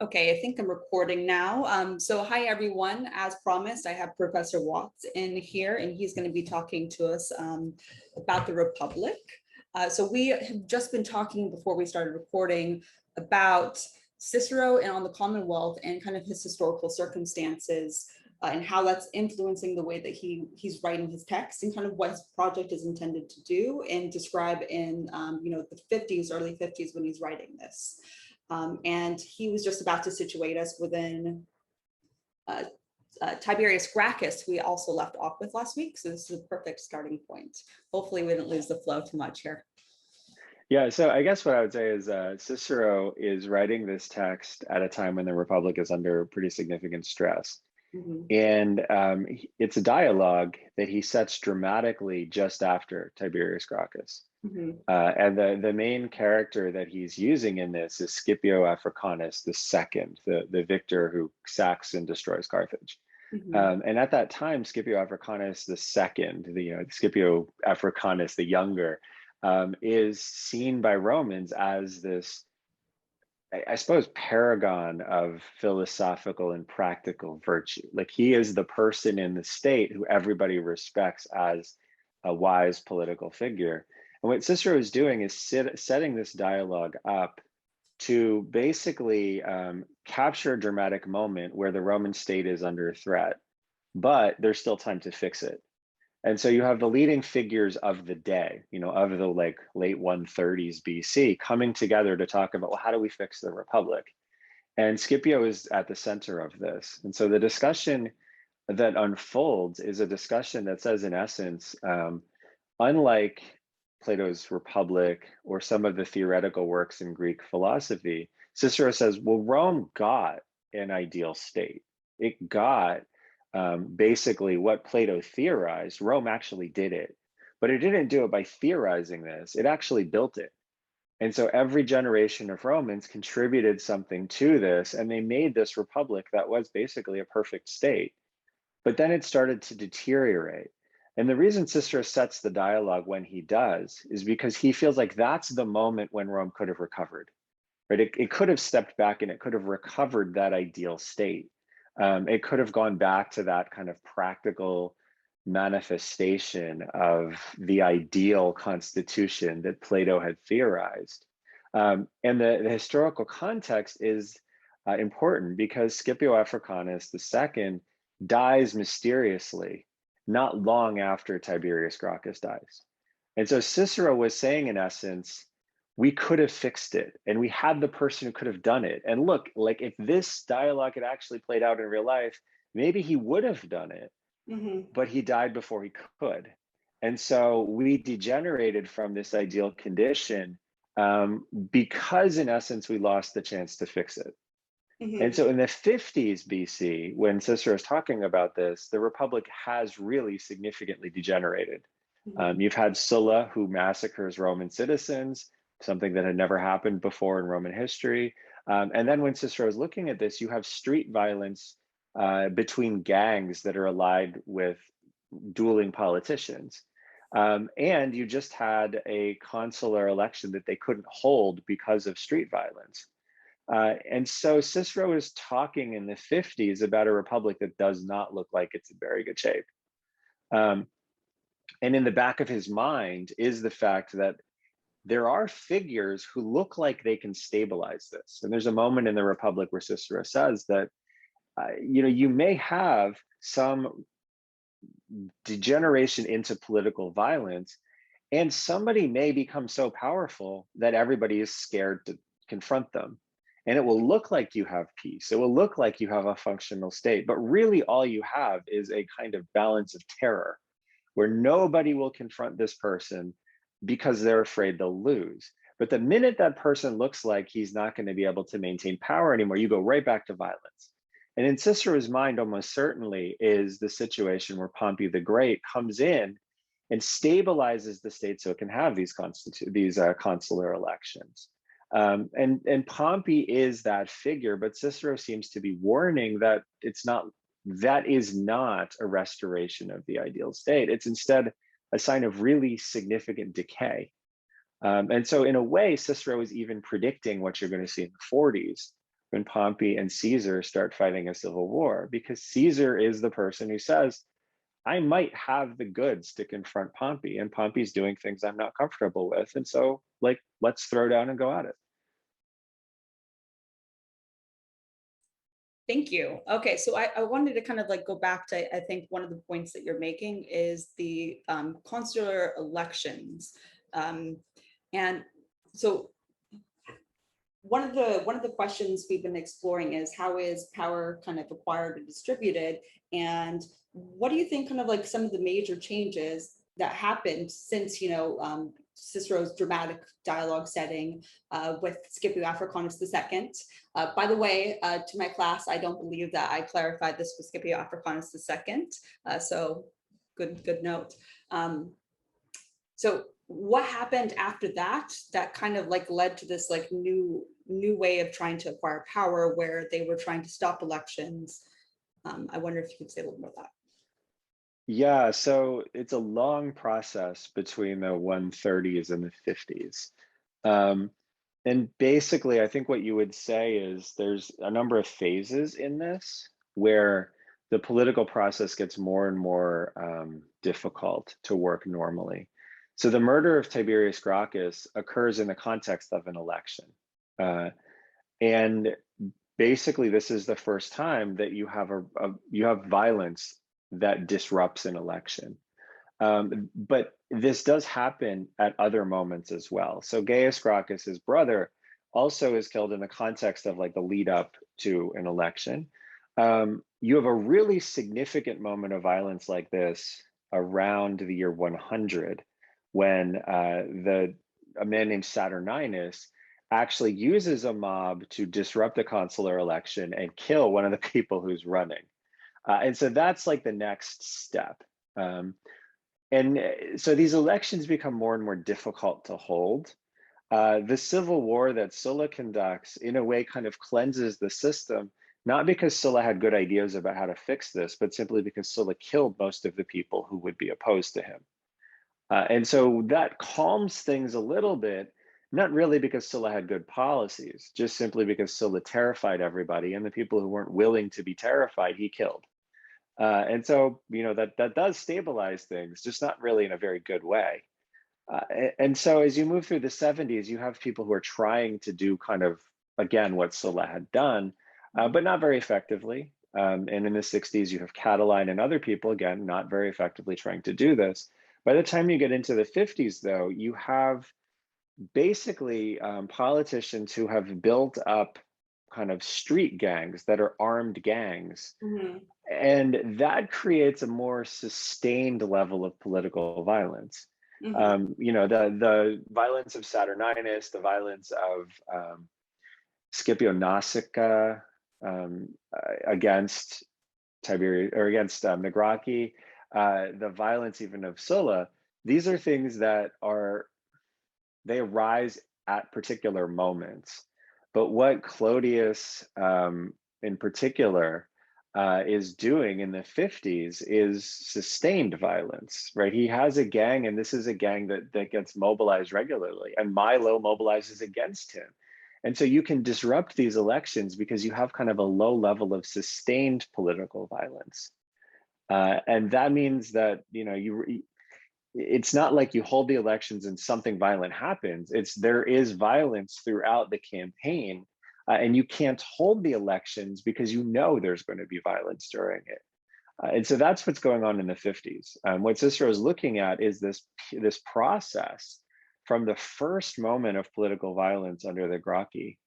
Okay, I think I'm recording now. So hi everyone. As promised, I have Professor Watts in here, and he's going to be talking to us about the Republic. So we have just been talking before we started recording about Cicero and on the Commonwealth and kind of his historical circumstances and how that's influencing the way that he's writing his text and kind of what his project is intended to do and describe in the 50s, early 50s when he's writing this. And he was just about to situate us within Tiberius Gracchus, we also left off with last week. So this is a perfect starting point. Hopefully we didn't lose the flow too much here. Yeah, so I guess what I would say is Cicero is writing this text at a time when the Republic is under pretty significant stress. And it's a dialogue that he sets dramatically just after Tiberius Gracchus. And the main character that he's using in this is Scipio Africanus II, the victor who sacks and destroys Carthage. And at that time, Scipio Africanus II, Scipio Africanus the Younger, is seen by Romans as this, I suppose, paragon of philosophical and practical virtue. Like, he is the person in the state who everybody respects as a wise political figure. And what Cicero is doing is setting this dialogue up to basically capture a dramatic moment where the Roman state is under threat, but there's still time to fix it. And so you have the leading figures of the day, of the late 130s BC, coming together to talk about, well, how do we fix the Republic? And Scipio is at the center of this. And so the discussion that unfolds is a discussion that says, in essence, unlike Plato's Republic or some of the theoretical works in Greek philosophy, Cicero says, well, Rome got an ideal state. It got basically what Plato theorized. Rome actually did it, but it didn't do it by theorizing this. It actually built it. And so every generation of Romans contributed something to this, and they made this republic that was basically a perfect state. But then it started to deteriorate. And the reason Cicero sets the dialogue when he does is because he feels like that's the moment when Rome could have recovered, right? It could have stepped back and it could have recovered that ideal state. It could have gone back to that kind of practical manifestation of the ideal constitution that Plato had theorized. And the historical context is important because Scipio Africanus II dies mysteriously not long after Tiberius Gracchus dies. And so Cicero was saying, in essence, we could have fixed it, and we had the person who could have done it. And look, like, if this dialogue had actually played out in real life, maybe he would have done it, but he died before he could. And so we degenerated from this ideal condition because, in essence, we lost the chance to fix it. And so in the 50s BC, when Cicero is talking about this, the Republic has really significantly degenerated. You've had Sulla, who massacres Roman citizens, something that had never happened before in Roman history. And then when Cicero is looking at this, you have street violence between gangs that are allied with dueling politicians. And you just had a consular election that they couldn't hold because of street violence. And so Cicero is talking in the 50s about a republic that does not look like it's in very good shape. And in the back of his mind is the fact that there are figures who look like they can stabilize this. And there's a moment in the Republic where Cicero says that, you may have some degeneration into political violence, and somebody may become so powerful that everybody is scared to confront them. And it will look like you have peace. It will look like you have a functional state, but really all you have is a kind of balance of terror where nobody will confront this person because they're afraid they'll lose. But the minute that person looks like he's not going to be able to maintain power anymore, you go right back to violence. And in Cicero's mind, almost certainly is the situation where Pompey the Great comes in and stabilizes the state so it can have these consular elections. And Pompey is that figure, but Cicero seems to be warning that that is not a restoration of the ideal state. It's instead a sign of really significant decay. And so in a way, Cicero is even predicting what you're going to see in the 40s, when Pompey and Caesar start fighting a civil war, because Caesar is the person who says, I might have the goods to confront Pompey, and Pompey's doing things I'm not comfortable with. And so, like, let's throw down and go at it. Thank you. Okay, so I wanted to kind of like go back to, I think one of the points that you're making is the consular elections. And so one of the questions we've been exploring is, how is power kind of acquired or distributed? And what do you think kind of like some of the major changes that happened since, Cicero's dramatic dialogue setting with Scipio Africanus II? By the way, to my class, I don't believe that I clarified this with Scipio Africanus II. So good note. So what happened after that kind of like led to this like new way of trying to acquire power, where they were trying to stop elections? I wonder if you could say a little more about that. Yeah, so it's a long process between the 130s and the 50s. And basically, I think what you would say is there's a number of phases in this where the political process gets more and more difficult to work normally. So the murder of Tiberius Gracchus occurs in the context of an election. And basically, this is the first time that you have violence that disrupts an election. But this does happen at other moments as well. So Gaius Gracchus, his brother, also is killed in the context of like the lead up to an election. You have a really significant moment of violence like this around the year 100, when a man named Saturninus actually uses a mob to disrupt a consular election and kill one of the people who's running. And so that's like the next step. So these elections become more and more difficult to hold. The civil war that Sulla conducts, in a way, kind of cleanses the system, not because Sulla had good ideas about how to fix this, but simply because Sulla killed most of the people who would be opposed to him. And so that calms things a little bit, not really because Sulla had good policies, just simply because Sulla terrified everybody, and the people who weren't willing to be terrified, he killed. And so, that does stabilize things, just not really in a very good way. And so as you move through the 70s, you have people who are trying to do kind of, again, what Sulla had done, but not very effectively. And in the 60s, you have Catiline and other people, again, not very effectively trying to do this. By the time you get into the 50s, though, you have basically politicians who have built up kind of street gangs that are armed gangs. Mm-hmm. And that creates a more sustained level of political violence. Mm-hmm. The violence of Saturninus, the violence of Scipio Nasica against Tiberius, or against Gracchi, the violence even of Sulla. These are things that they arise at particular moments. But what Clodius in particular is doing in the 50s is sustained violence, right? He has a gang, and this is a gang that gets mobilized regularly, and Milo mobilizes against him. And so you can disrupt these elections because you have kind of a low level of sustained political violence. And that means that, it's not like you hold the elections and something violent happens. There is violence throughout the campaign, and you can't hold the elections because there's going to be violence during it. And so that's what's going on in the 50s. What Cicero is looking at is this process from the first moment of political violence under the Gracchi,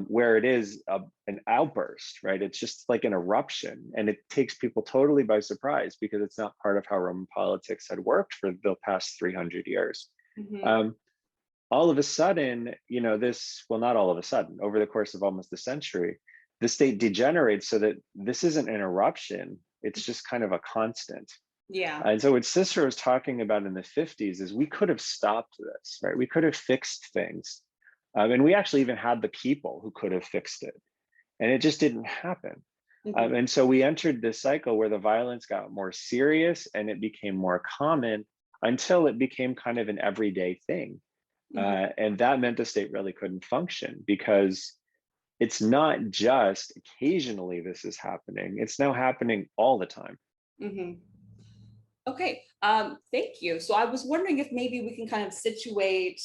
where it is an outburst, right? It's just like an eruption, and it takes people totally by surprise because it's not part of how Roman politics had worked for the past 300 years. Mm-hmm. All of a sudden, not all of a sudden, over the course of almost a century, the state degenerates so that this isn't an eruption, it's just kind of a constant. Yeah. And so what Cicero is talking about in the 50s is we could have stopped this, right? We could have fixed things. And we actually even had the people who could have fixed it. And it just didn't happen. Mm-hmm. And so we entered this cycle where the violence got more serious and it became more common until it became kind of an everyday thing. Mm-hmm. And that meant the state really couldn't function because it's not just occasionally this is happening, it's now happening all the time. Mhm. Okay, thank you. So I was wondering if maybe we can kind of situate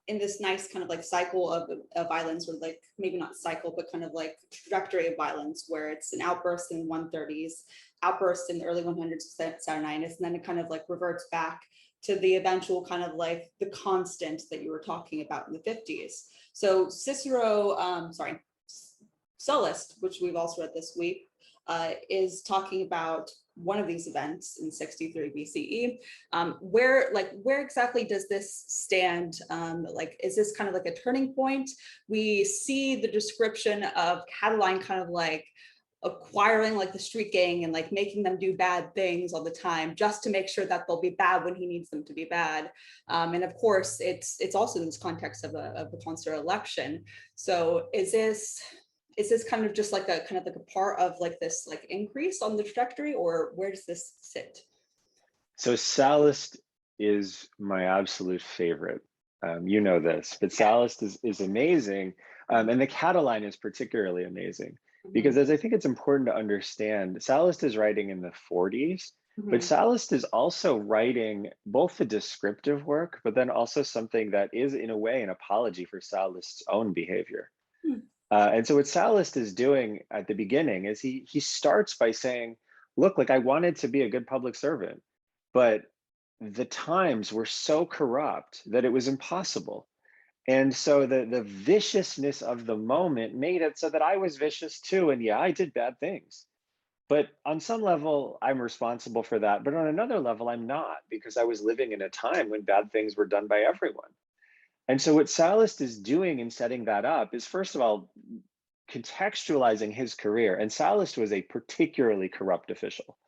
in this nice kind of like cycle of violence, or like maybe not cycle, but kind of like trajectory of violence, where it's an outburst in 130s, outburst in the early 100s, Saturday nights, and then it kind of like reverts back to the eventual kind of like the constant that you were talking about in the 50s. So Cicero, sorry, Sallust, which we've also read this week, is talking about one of these events in 63 BCE. Where exactly does this stand? Like, is this kind of like a turning point? We see the description of Catiline kind of like acquiring like the street gang and like making them do bad things all the time just to make sure that they'll be bad when he needs them to be bad. And of course, it's also in this context of a consular election. So is this kind of just like a kind of like a part of like this like increase on the trajectory, or where does this sit? So Sallust is my absolute favorite. You know this, but Sallust is amazing. And the Catiline is particularly amazing because, Mhm, as I think it's important to understand, Sallust is writing in the 40s, but mhm, Sallust is also writing both the descriptive work, but then also something that is, in a way, an apology for Sallust's own behavior. hmm, And so what Sallust is doing at the beginning is he starts by saying, look, like I wanted to be a good public servant, but the times were so corrupt that it was impossible. And so the viciousness of the moment made it so that I was vicious too. And yeah, I did bad things. But on some level, I'm responsible for that. But on another level, I'm not, because I was living in a time when bad things were done by everyone. And so what Sallust is doing in setting that up is, first of all, contextualizing his career. And Sallust was a particularly corrupt official.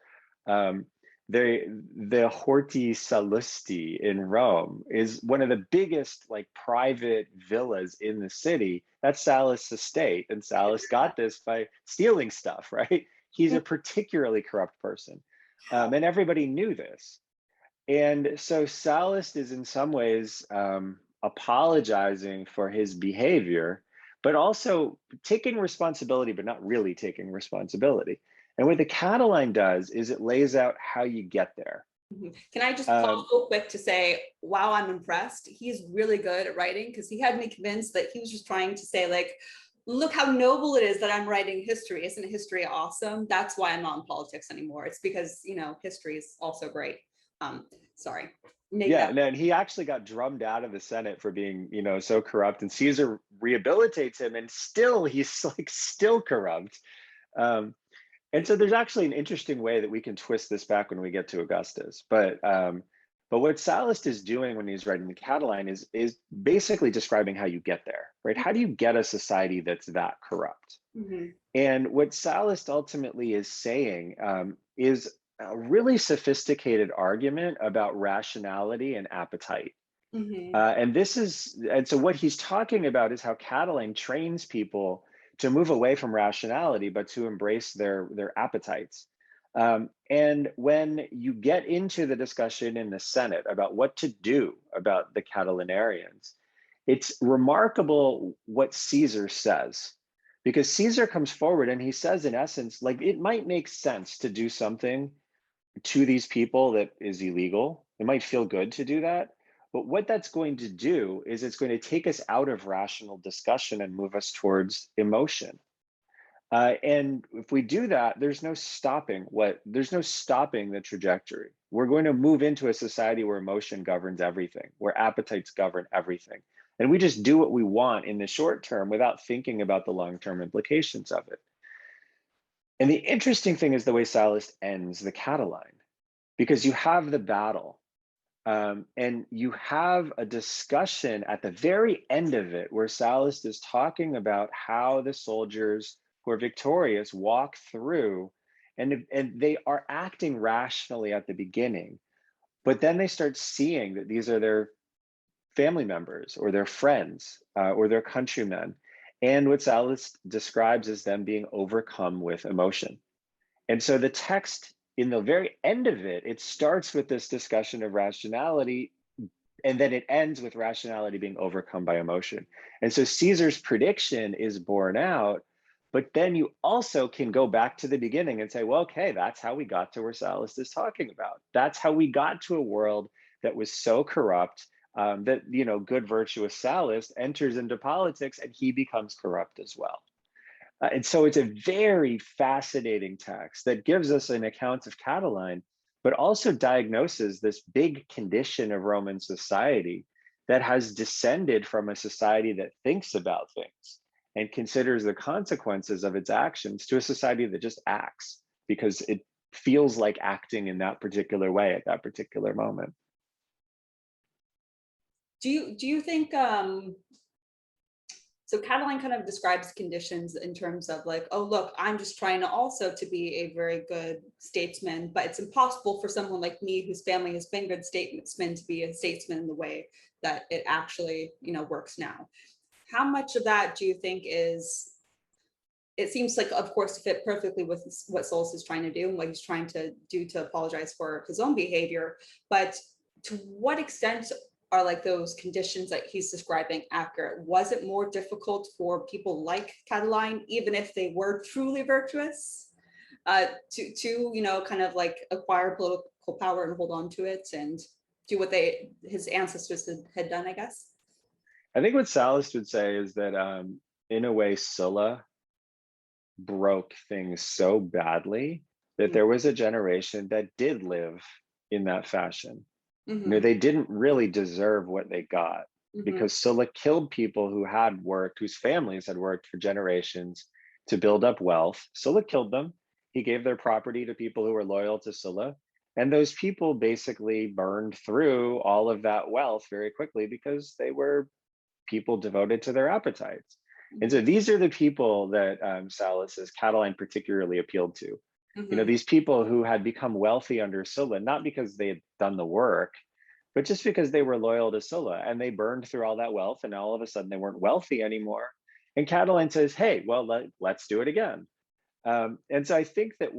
Um, the Horti Sallusti in Rome is one of the biggest like private villas in the city. That's Sallust's estate, and Sallust got this by stealing stuff, right? He's mhm. a particularly corrupt person, and everybody knew this. And so Sallust is in some ways apologizing for his behavior, but also taking responsibility, but not really taking responsibility. And what the Catiline does is it lays out how you get there. Mhm. Can I just pause Um, real quick to say, wow, I'm impressed. He's really good at writing, because he had me convinced that he was just trying to say, like, look how noble it is that I'm writing history. Isn't history awesome? That's why I'm not in politics anymore. It's because, history is also great. Um, Sorry. Maybe yeah, that. and then he actually got drummed out of the Senate for being, so corrupt, and Caesar rehabilitates him, and still he's like still corrupt. Um, And so there's actually an interesting way that we can twist this back when we get to Augustus. But what Sallust is doing when he's writing the Catiline is basically describing how you get there, right? How do you get a society that's that corrupt? Mhm, And what Sallust ultimately is saying is a really sophisticated argument about rationality and appetite. mhm, And so what he's talking about is how Catiline trains people to move away from rationality, but to embrace their appetites. And when you get into the discussion in the Senate about what to do about the Catilinarians, it's remarkable what Caesar says, because Caesar comes forward and he says, in essence, like it might make sense to do something to these people that is illegal. It might feel good to do that. But what that's going to do is it's going to take us out of rational discussion and move us towards emotion. And if we do that, there's no stopping the trajectory. We're going to move into a society where emotion governs everything, where appetites govern everything. And we just do what we want in the short term without thinking about the long-term implications of it. And the interesting thing is the way Sallust ends the Catiline, because you have the battle, and you have a discussion at the very end of it where Sallust is talking about how the soldiers who are victorious walk through, and they are acting rationally at the beginning, but then they start seeing that these are their family members or their friends or their countrymen. And what Sallust describes as them being overcome with emotion. And so the text, in the very end of it, it starts with this discussion of rationality, and then it ends with rationality being overcome by emotion. And so Caesar's prediction is borne out, but then you also can go back to the beginning and say, well, okay, that's how we got to where Sallust is talking about. That's how we got to a world that was so corrupt that, you know, good virtuous Sallust enters into politics and he becomes corrupt as well. And so it's a very fascinating text that gives us an account of Catiline, but also diagnoses this big condition of Roman society that has descended from a society that thinks about things and considers the consequences of its actions to a society that just acts because it feels like acting in that particular way at that particular moment. Do you think so Catiline kind of describes conditions in terms of like, oh, look, I'm just trying to also to be a very good statesman, but it's impossible for someone like me whose family has been good statesmen to be a statesman in the way that it actually, you know, works now. How much of that do you think is, it seems like, of course, to fit perfectly with what Sallust is trying to do and what he's trying to do to apologize for his own behavior, but to what extent are like those conditions that he's describing accurate? Was it more difficult for people like Catiline, even if they were truly virtuous, to you know, kind of like acquire political power and hold on to it and do what his ancestors had done, I guess? I think what Sallust would say is that in a way, Sulla broke things so badly that there was a generation that did live in that fashion. You know, they didn't really deserve what they got because Sulla killed people who had worked, whose families had worked for generations to build up wealth. Sulla killed them. He gave their property to people who were loyal to Sulla. And those people basically burned through all of that wealth very quickly because they were people devoted to their appetites. And so these are the people that Sallust says Catiline particularly appealed to. You know, these people who had become wealthy under Sulla, not because they had done the work, but just because they were loyal to Sulla, and they burned through all that wealth and all of a sudden they weren't wealthy anymore. And Catiline says, hey, well, let's do it again. And so I think that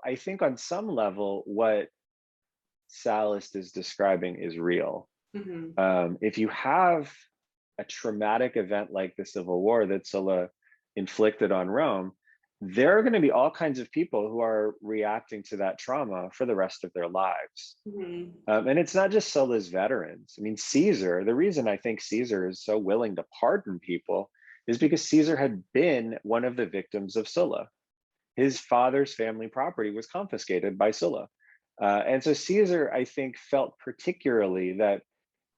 I think on some level, what Sallust is describing is real. If you have a traumatic event like the Civil War that Sulla inflicted on Rome, there are going to be all kinds of people who are reacting to that trauma for the rest of their lives. And it's not just Sulla's veterans. I mean, Caesar, the reason I think Caesar is so willing to pardon people is because Caesar had been one of the victims of Sulla. His father's family property was confiscated by Sulla. And so Caesar, I think, felt particularly that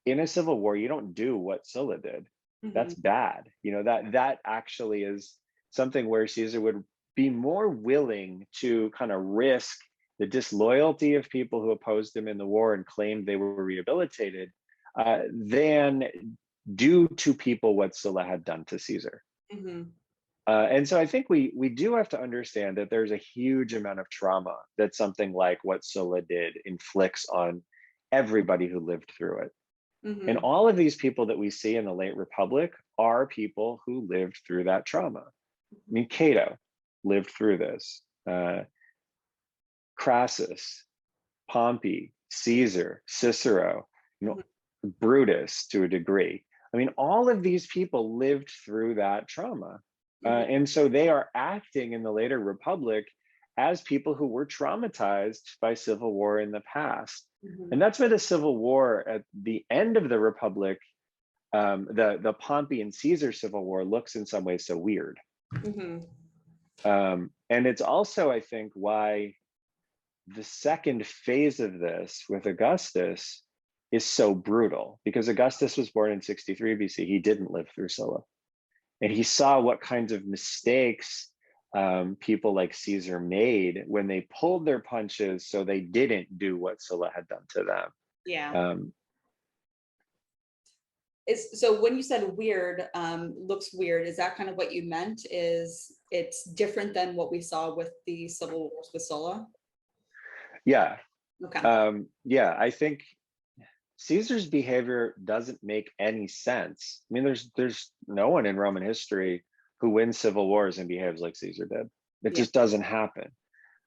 in a civil war, you don't do what Sulla did. That's bad. You know, that actually is something where Caesar would be more willing to kind of risk the disloyalty of people who opposed him in the war and claimed they were rehabilitated than do to people what Sulla had done to Caesar. And so I think we do have to understand that there's a huge amount of trauma that something like what Sulla did inflicts on everybody who lived through it. And all of these people that we see in the late Republic are people who lived through that trauma. I mean, Cato lived through this. Crassus, Pompey, Caesar, Cicero, you know, Brutus to a degree. I mean, all of these people lived through that trauma. And so they are acting in the later Republic as people who were traumatized by civil war in the past. And that's why the Civil War at the end of the Republic, the Pompey and Caesar Civil War looks in some ways so weird. And it's also, I think, why the second phase of this with Augustus is so brutal, because Augustus was born in 63 BC. He didn't live through Sulla. And he saw what kinds of mistakes people like Caesar made when they pulled their punches so they didn't do what Sulla had done to them. Yeah. So when you said weird, looks weird, is that kind of what you meant? Is it's different than what we saw with the civil wars with Sulla? Yeah. Okay. Yeah, I think Caesar's behavior doesn't make any sense. I mean, there's no one in Roman history who wins civil wars and behaves like Caesar did. It just doesn't happen.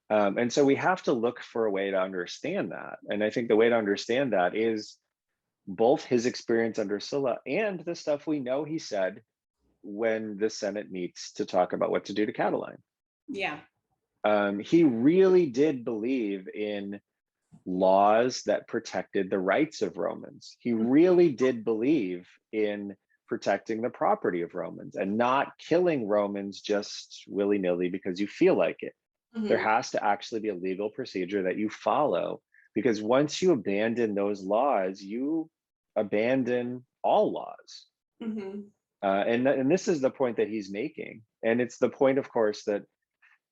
And so we have to look for a way to understand that. And I think the way to understand that is both his experience under Sulla and the stuff we know he said when the Senate meets to talk about what to do to Catiline. Yeah. He really did believe in laws that protected the rights of Romans. He really did believe in protecting the property of Romans and not killing Romans just willy-nilly because you feel like it. There has to actually be a legal procedure that you follow, because once you abandon those laws, you abandon all laws. And this is the point that he's making. And it's the point, of course, that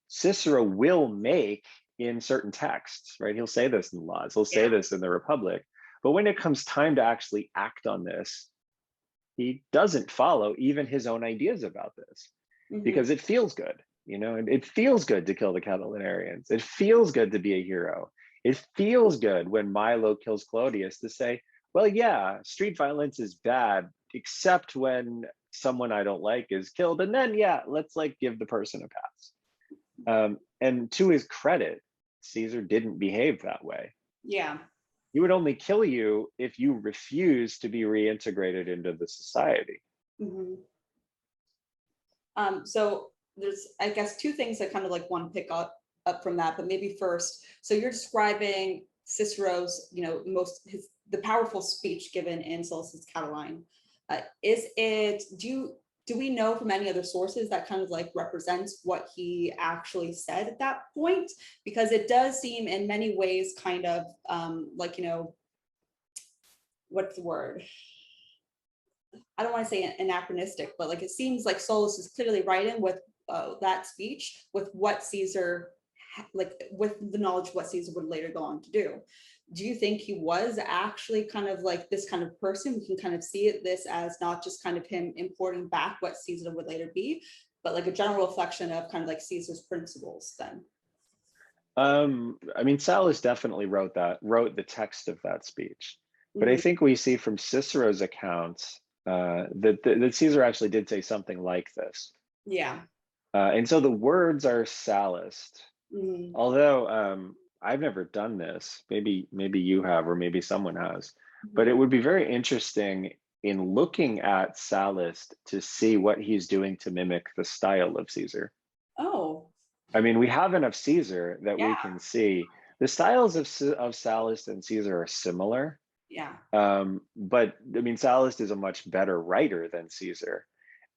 Cicero will make in certain texts, right? He'll say this in the laws, he'll say this in the Republic. But when it comes time to actually act on this, he doesn't follow even his own ideas about this because it feels good. You know, and it feels good to kill the Catilinarians. It feels good to be a hero. It feels good when Milo kills Clodius to say, well, yeah, street violence is bad, except when someone I don't like is killed. And then, yeah, let's like give the person a pass. And to his credit, Caesar didn't behave that way. Yeah. He would only kill you if you refuse to be reintegrated into the society. So there's, I guess, two things I kind of like want to pick up from that, but maybe first, so you're describing Cicero's, you know, the powerful speech given in Sullus's Catiline. Is it, do we know from any other sources that kind of like represents what he actually said at that point? Because it does seem in many ways kind of like, you know, what's the word? I don't want to say anachronistic, but like it seems like Sullus is clearly writing with that speech with what Caesar, like with the knowledge of what Caesar would later go on to do. Do you think he was actually kind of like this kind of person? We can kind of see this as not just kind of him importing back what Caesar would later be, but like a general reflection of kind of like Caesar's principles then. I mean, Sallust definitely wrote the text of that speech. But I think we see from Cicero's accounts that Caesar actually did say something like this. Yeah. And so the words are Sallust. Although I've never done this, maybe you have, or maybe someone has, but it would be very interesting in looking at Sallust to see what he's doing to mimic the style of Caesar. Oh. I mean, we have enough Caesar that we can see the styles of Sallust and Caesar are similar. Yeah. But I mean, Sallust is a much better writer than Caesar.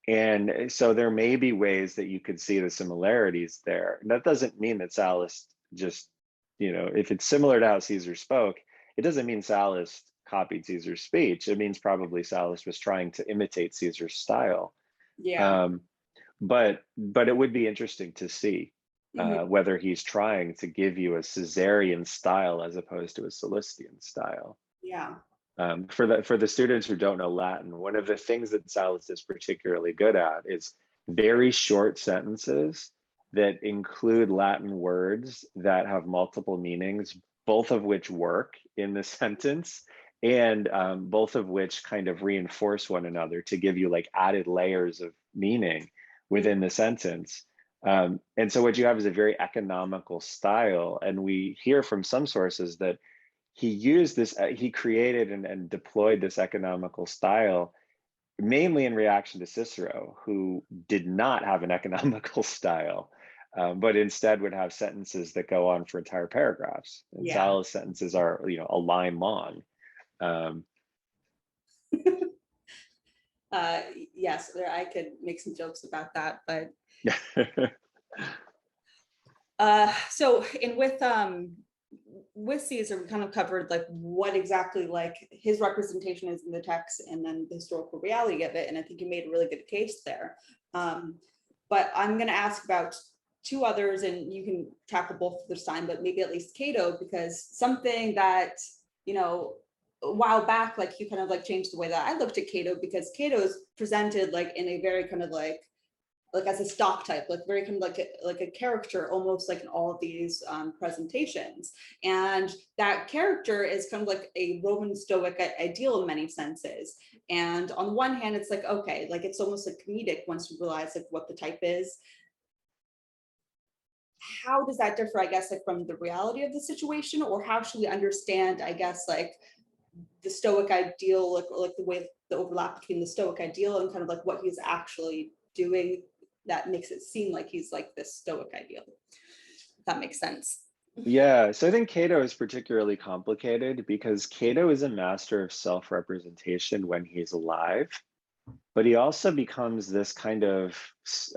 And so there may be ways that you could see the similarities there. That doesn't mean that Sallust just, you know, if it's similar to how Caesar spoke, it doesn't mean Sallust copied Caesar's speech. It means probably Sallust was trying to imitate Caesar's style. Yeah. But it would be interesting to see whether he's trying to give you a Caesarian style as opposed to a Sallustian style. Yeah. For the students who don't know Latin, one of the things that Sallust is particularly good at is very short sentences that include Latin words that have multiple meanings, both of which work in the sentence, and both of which kind of reinforce one another to give you like added layers of meaning within the sentence. And so what you have is a very economical style. And we hear from some sources that he used this, he created and deployed this economical style mainly in reaction to Cicero, who did not have an economical style, but instead would have sentences that go on for entire paragraphs. And Sallust's sentences are, you know, a line long. Yes, I could make some jokes about that, but so with Caesar, we kind of covered like what exactly like his representation is in the text and then the historical reality of it. And I think you made a really good case there. But I'm going to ask about two others and you can tackle both this time, but maybe at least Cato, because something that, you know, a while back, like you kind of like changed the way that I looked at Cato, because Cato is presented like in a very kind of like as a stock type, like very kind of like a character, almost like in all of these presentations. And that character is kind of like a Roman Stoic ideal in many senses. And on one hand, it's like, okay, like it's almost like comedic once you realize like what the type is. How does that differ, I guess, like from the reality of the situation, or how should we understand, I guess, like the Stoic ideal, like the way the overlap between the Stoic ideal and kind of like what he's actually doing that makes it seem like he's like this Stoic ideal. If that makes sense. Yeah, so I think Cato is particularly complicated because Cato is a master of self-representation when he's alive, but he also becomes this kind of,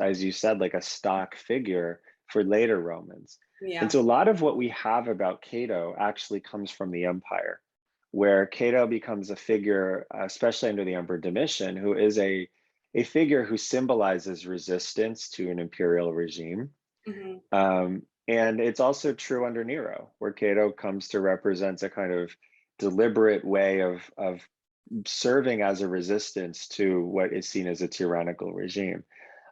as you said, like a stock figure for later Romans. Yeah. And so a lot of what we have about Cato actually comes from the empire, where Cato becomes a figure, especially under the Emperor Domitian, who is a figure who symbolizes resistance to an imperial regime. And it's also true under Nero, where Cato comes to represent a kind of deliberate way of serving as a resistance to what is seen as a tyrannical regime.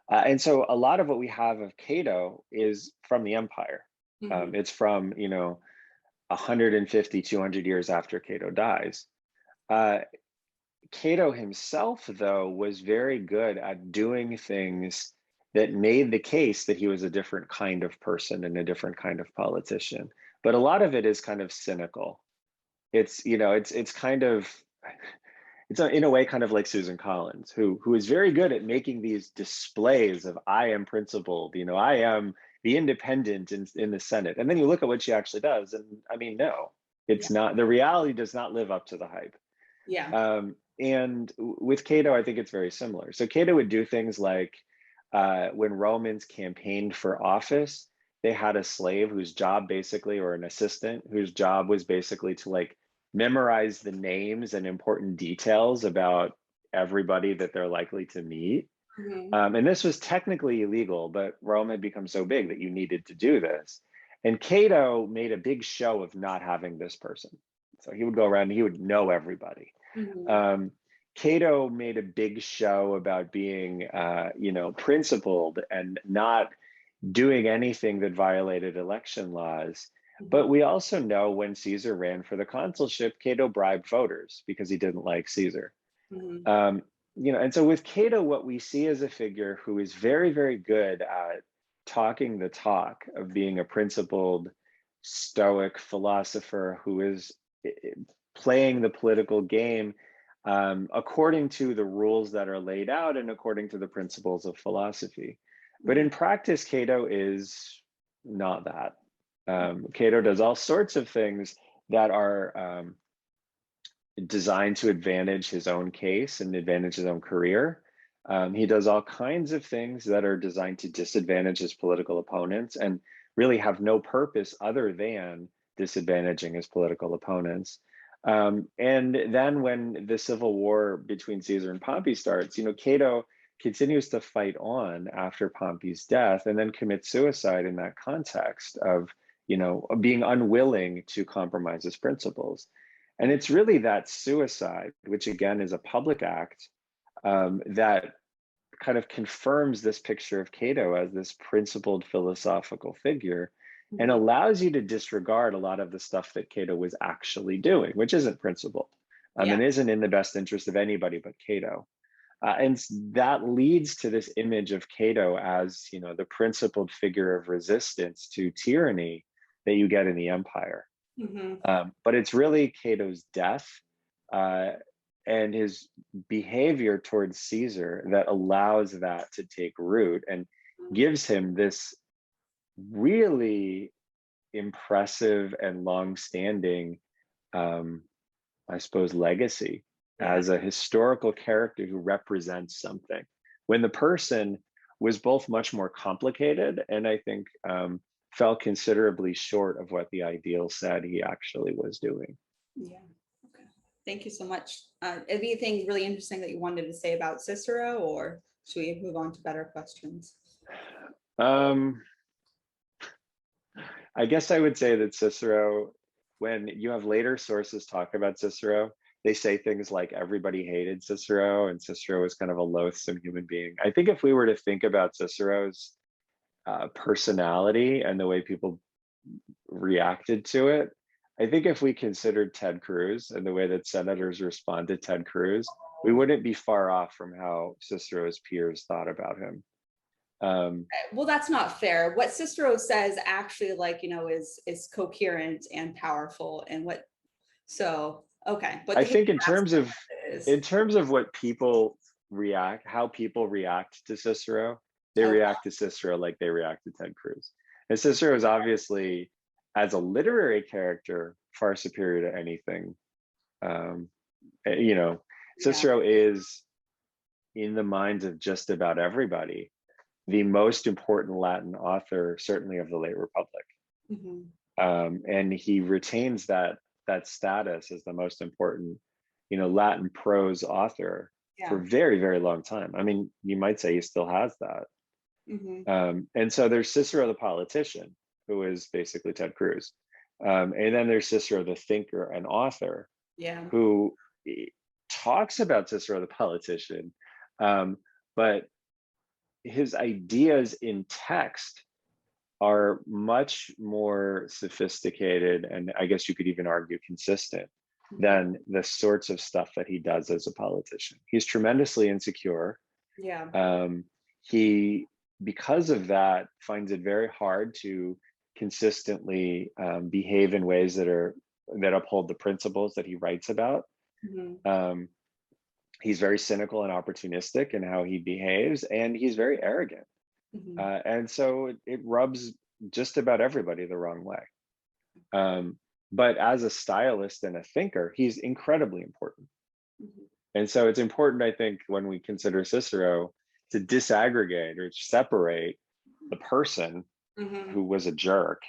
And so a lot of what we have of Cato is from the empire. It's from, 150, 200 years after Cato dies. Cato himself, though, was very good at doing things that made the case that he was a different kind of person and a different kind of politician. But a lot of it is kind of cynical. It's kind of, it's in a way kind of like Susan Collins, who is very good at making these displays of I am principled, I am the independent in the Senate. And then you look at what she actually does, and I mean, no, it's not. The reality does not live up to the hype. Yeah. And with Cato, I think it's very similar. So Cato would do things like when Romans campaigned for office, they had a slave whose job basically, or an assistant whose job was basically to like memorize the names and important details about everybody that they're likely to meet. And this was technically illegal, but Rome had become so big that you needed to do this. And Cato made a big show of not having this person. So he would go around and he would know everybody. Cato made a big show about being, principled and not doing anything that violated election laws. But we also know when Caesar ran for the consulship, Cato bribed voters because he didn't like Caesar. And so with Cato, what we see is a figure who is very, very good at talking the talk of being a principled Stoic philosopher who is playing the political game according to the rules that are laid out and according to the principles of philosophy. But in practice, Cato is not that. Cato does all sorts of things that are designed to advantage his own case and advantage his own career. He does all kinds of things that are designed to disadvantage his political opponents and really have no purpose other than disadvantaging his political opponents. And then when the civil war between Caesar and Pompey starts, Cato continues to fight on after Pompey's death and then commits suicide in that context of, being unwilling to compromise his principles. And it's really that suicide, which again is a public act, that kind of confirms this picture of Cato as this principled philosophical figure and allows you to disregard a lot of the stuff that Cato was actually doing, which isn't principled and isn't in the best interest of anybody but Cato. And that leads to this image of Cato as, the principled figure of resistance to tyranny that you get in the empire. But it's really Cato's death and his behavior towards Caesar that allows that to take root and gives him this really impressive and long-standing, I suppose, legacy as a historical character who represents something. When the person was both much more complicated and I think fell considerably short of what the ideal said he actually was doing. Yeah. Okay. Thank you so much. Anything really interesting that you wanted to say about Cicero, or should we move on to better questions? I guess I would say that Cicero, when you have later sources talk about Cicero, they say things like everybody hated Cicero and Cicero was kind of a loathsome human being. I think if we were to think about Cicero's personality and the way people reacted to it, I think if we considered Ted Cruz and the way that senators respond to Ted Cruz, we wouldn't be far off from how Cicero's peers thought about him. Well, that's not fair. What Cicero says actually, is coherent and powerful, and Okay, but I the think human aspect is in terms of what people how people react to Cicero, they okay. react to Cicero like they react to Ted Cruz. And Cicero is obviously, as a literary character, far superior to anything. Um, you know, Yeah. Cicero is, in the minds of just about everybody, the most important Latin author, certainly of the late Republic. Mhm. And he retains that status as the most important, Latin prose author for Yeah. a very, very long time. I mean, you might say he still has that. Mhm. And so there's Cicero the politician, who is basically Ted Cruz. And then there's Cicero the thinker and author, Yeah. who talks about Cicero the politician, but his ideas in text are much more sophisticated, and I guess you could even argue consistent, Mhm. than the sorts of stuff that he does as a politician. He's tremendously insecure. Yeah. Um, he, because of that, finds it very hard to consistently behave in ways that uphold the principles that he writes about. Mhm. Um, he's very cynical and opportunistic in how he behaves, and he's very arrogant. Mhm. And so it rubs just about everybody the wrong way. Um, but as a stylist and a thinker, he's incredibly important. Mhm. And so it's important, I think, when we consider Cicero, to disaggregate or separate the person who Mhm. was a jerk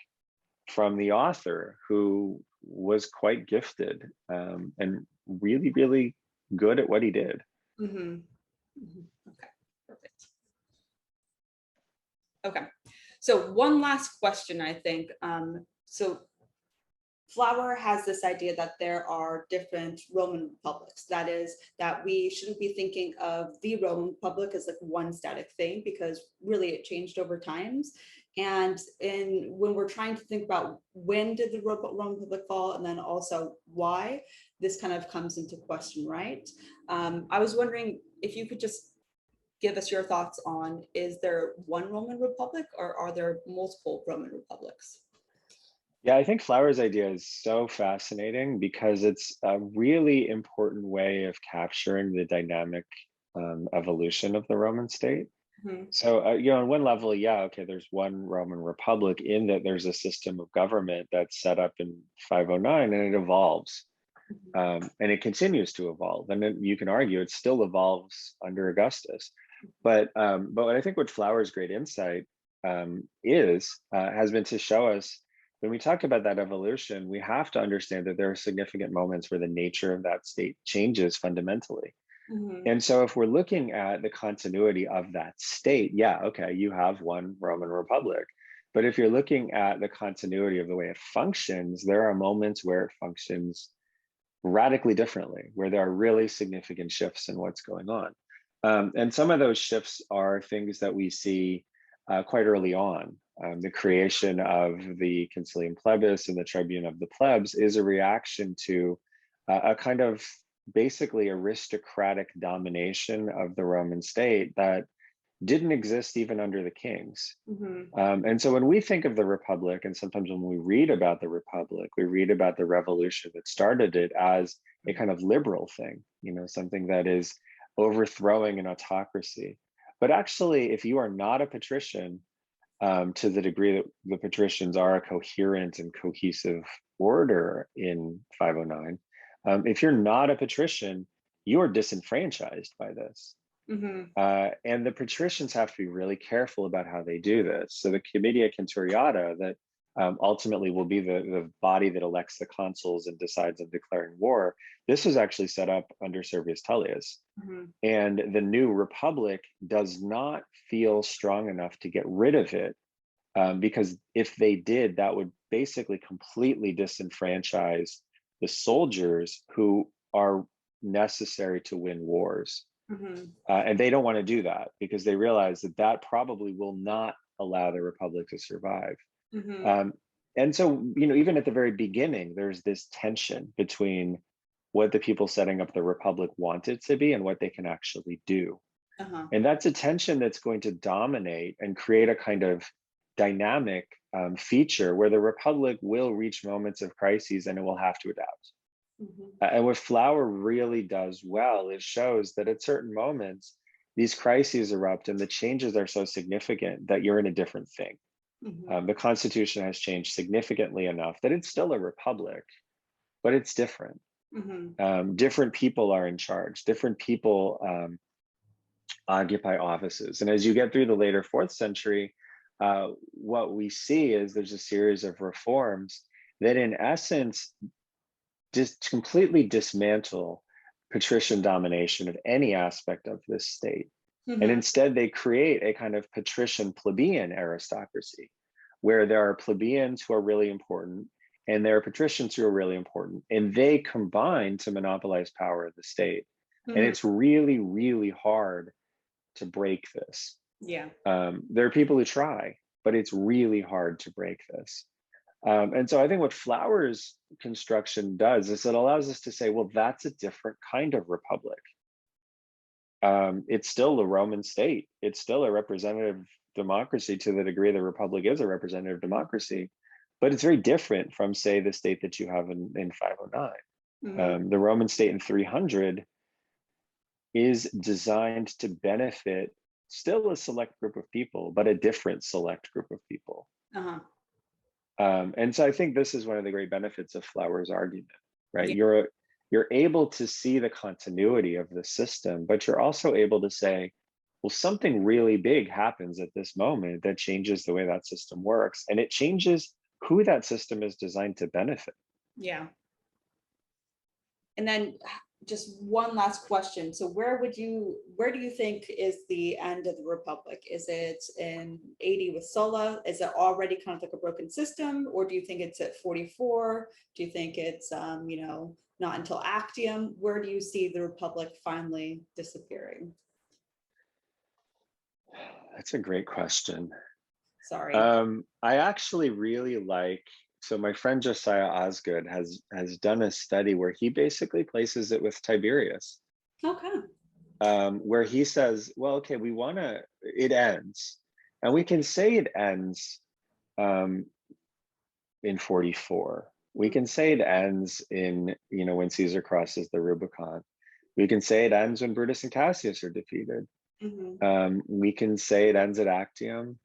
from the author who was quite gifted, and really, really good at what he did. Mhm. Mhm. Okay. Perfect. Okay. So one last question, I think. So Flower has this idea that there are different Roman republics. That is, that we shouldn't be thinking of the Roman Republic as like one static thing, because really it changed over times. And when we're trying to think about when did the Roman Republic fall, and then also why, this kind of comes into question, right? I was wondering if you could just give us your thoughts on, is there one Roman Republic or are there multiple Roman republics? Yeah, I think Flower's idea is so fascinating because it's a really important way of capturing the dynamic evolution of the Roman state. Mhm. So, on one level, yeah, okay, there's one Roman Republic in that there's a system of government that's set up in 509 and it evolves. Mhm. And it continues to evolve. And then you can argue it still evolves under Augustus. But what I think what Flower's great insight has been to show us, when we talk about that evolution, we have to understand that there are significant moments where the nature of that state changes fundamentally. Mhm. And so if we're looking at the continuity of that state, yeah, okay, you have one Roman Republic. But if you're looking at the continuity of the way it functions, there are moments where it functions radically differently, where there are really significant shifts in what's going on. And some of those shifts are things that we see quite early on. The creation of the Concilium Plebis and the Tribune of the Plebs is a reaction to a kind of basically aristocratic domination of the Roman state that didn't exist even under the kings. Mhm. And so when we think of the Republic, and sometimes when we read about the Republic, we read about the revolution that started it as a kind of liberal thing, something that is overthrowing an autocracy. But actually, if you are not a patrician, to the degree that the patricians are a coherent and cohesive order in 509, if you're not a patrician, you are disenfranchised by this. Mhm. And the patricians have to be really careful about how they do this. So the Comitia Centuriata, that ultimately will be the body that elects the consuls and decides on declaring war, this was actually set up under Servius Tullius. Mhm. And the new republic does not feel strong enough to get rid of it, because if they did, that would basically completely disenfranchise the soldiers who are necessary to win wars. Mhm. And they don't want to do that because they realize that that probably will not allow the republic to survive. Mhm. Um, and so, even at the very beginning, there's this tension between what the people setting up the republic want it to be and what they can actually do. Uh-huh. And that's a tension that's going to dominate and create a kind of dynamic feature where the republic will reach moments of crises and it will have to adapt. Mhm. And what Flower really does well, it shows that at certain moments, these crises erupt and the changes are so significant that you're in a different thing. Mhm. The Constitution has changed significantly enough that it's still a republic, but it's different. Mhm. Different people are in charge. Different people occupy offices. And as you get through the later fourth century, what we see is there's a series of reforms that, in essence, just completely dismantle patrician domination of any aspect of this state. And Mhm. instead, they create a kind of patrician plebeian aristocracy where there are plebeians who are really important and there are patricians who are really important, and they combine to monopolize power of the state. And Mhm. it's really, really hard to break this. Yeah. There are people who try, but it's really hard to break this. And so I think what Flower's construction does is it allows us to say, well, that's a different kind of republic. It's still a Roman state. It's still a representative democracy to the degree the republic is a representative democracy, but it's very different from, say, the state that you have in 509. Mhm. The Roman state in 300 is designed to benefit still a select group of people, but a different select group of people. Uh-huh. And so I think this is one of the great benefits of Flower's argument, right? Yeah. You're able to see the continuity of the system, but you're also able to say, well, something really big happens at this moment that changes the way that system works, and it changes who that system is designed to benefit. Yeah. And then just one last question. So where do you think is the end of the Republic? Is it in 80 with Sulla? Is it already kind of like a broken system? Or do you think it's at 44? Do you think it's, not until Actium? Where do you see the Republic finally disappearing? That's a great question. Sorry. I actually really like, so my friend Josiah Osgood has done a study where he basically places it with Tiberius, Okay. where he says, well, okay, it ends, and we can say it ends um, in 44. We can say it ends when Caesar crosses the Rubicon. We can say it ends when Brutus and Cassius are defeated. Mhm. We can say it ends at Actium.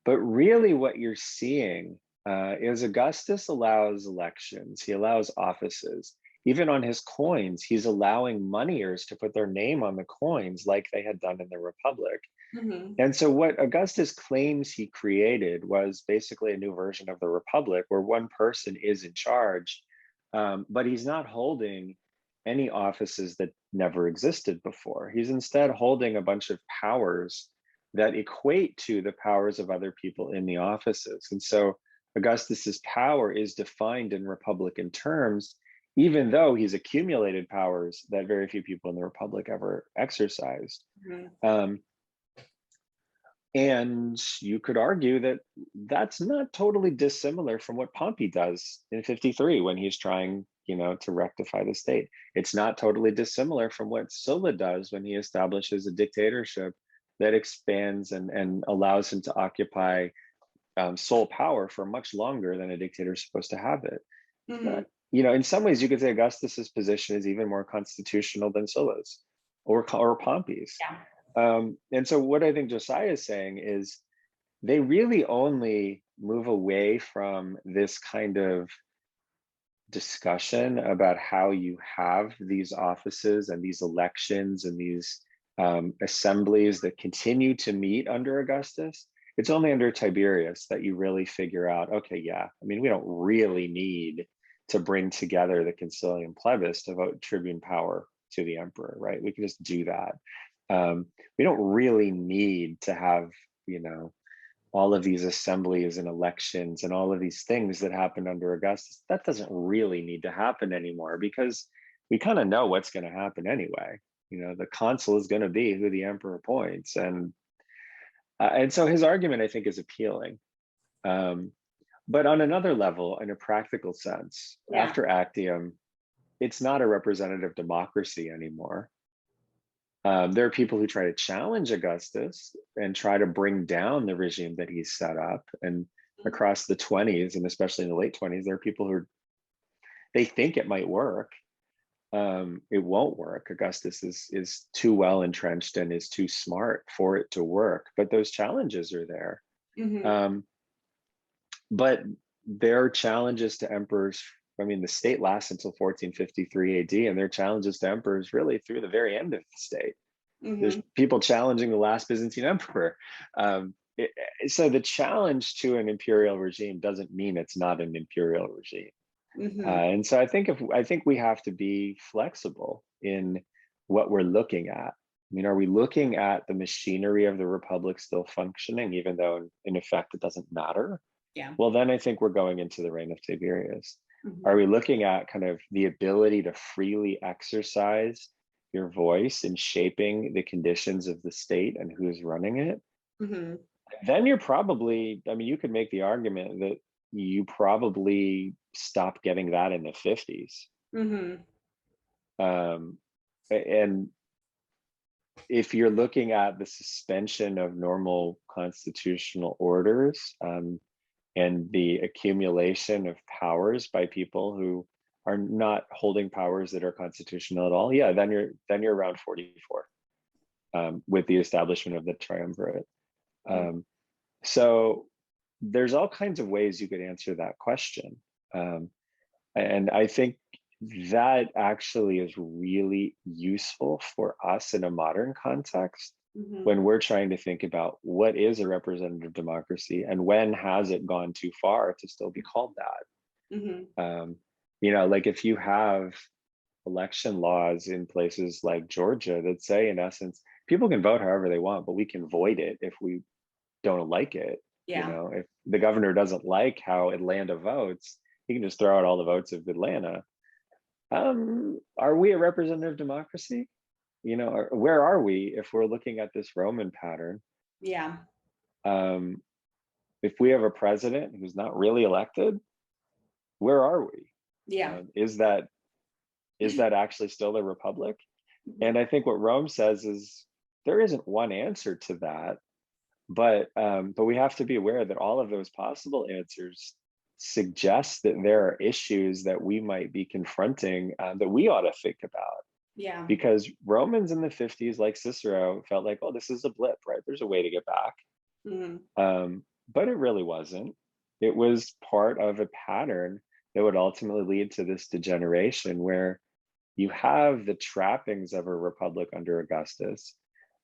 But really, what you're seeing is Augustus allows elections, he allows offices. Even on his coins, he's allowing moneyers to put their name on the coins like they had done in the Republic. Mhm. And so, what Augustus claims he created was basically a new version of the Republic where one person is in charge, but he's not holding any offices that never existed before. He's instead holding a bunch of powers that equate to the powers of other people in the offices. And so, Augustus's power is defined in Republican terms, even though he's accumulated powers that very few people in the Republic ever exercised. Mhm. Um, and you could argue that that's not totally dissimilar from what Pompey does in 53 when he's trying, to rectify the state. It's not totally dissimilar from what Sulla does when he establishes a dictatorship that expands and allows him to occupy sole power for much longer than a dictator is supposed to have it. Mhm. Not, in some ways, you could say Augustus's position is even more constitutional than Sulla's or Pompey's. Yeah. And so what I think Josiah is saying is they really only move away from this kind of discussion about how you have these offices and these elections and these assemblies that continue to meet under Augustus. It's only under Tiberius that you really figure out, okay, yeah, I mean, we don't really need to bring together the concilium plebis to vote tribune power to the emperor, right? We can just do that. We don't really need to have, all of these assemblies and elections and all of these things that happened under Augustus. That doesn't really need to happen anymore because we kind of know what's going to happen anyway. The consul is going to be who the emperor appoints, and so his argument, I think, is appealing. But on another level, in a practical sense, Yeah. after Actium, it's not a representative democracy anymore. There are people who try to challenge Augustus and try to bring down the regime that he's set up. And across the 20s, and especially in the late 20s, there are people who are they think it might work. It won't work. Augustus is too well entrenched and is too smart for it to work. But those challenges are there. Um, but there are challenges to emperors. I mean, the state lasts until 1453 AD, and there are challenges to emperors really through the very end of the state. There's people challenging the last Byzantine emperor. So the challenge to an imperial regime doesn't mean it's not an imperial regime. And so I think we have to be flexible in what we're looking at. I mean, are we looking at the machinery of the republic still functioning, even though in effect it doesn't matter? Yeah. Well, then I think we're going into the reign of Tiberius. Are we looking at kind of the ability to freely exercise your voice in shaping the conditions of the state and who's running it? Then you're probably, I mean, you could make the argument that you probably stop getting that in the 50s. And if you're looking at the suspension of normal constitutional orders, and the accumulation of powers by people who are not holding powers that are constitutional at all, yeah, then you're around 44, with the establishment of the triumvirate. So there's all kinds of ways you could answer that question. And I think that actually is really useful for us in a modern context when we're trying to think about what is a representative democracy and when has it gone too far to still be called that. Like if you have election laws in places like Georgia that say, in essence, people can vote however they want, but we can void it if we don't like it. If the governor doesn't like how Atlanta votes, he can just throw out all the votes of Atlanta. Are we a representative democracy? Where are we if we're looking at this Roman pattern? Yeah. If we have a president who's not really elected, where are we? Yeah. Is that actually still a republic? And I think what Rome says is there isn't one answer to that, but we have to be aware that all of those possible answers suggest that there are issues that we might be confronting that we ought to think about. Yeah. Because Romans in the 50s, like Cicero, felt like, oh, this is a blip, right? There's a way to get back. But it really wasn't. It was part of a pattern that would ultimately lead to this degeneration where you have the trappings of a republic under Augustus,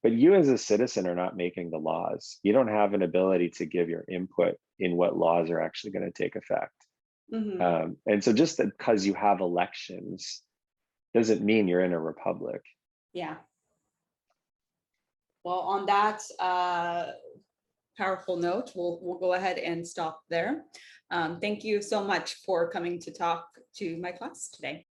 but you as a citizen are not making the laws. You don't have an ability to give your input in what laws are actually going to take effect. And so just because you have elections doesn't mean you're in a republic. Yeah. Well, on that powerful note, we'll go ahead and stop there. Thank you so much for coming to talk to my class today.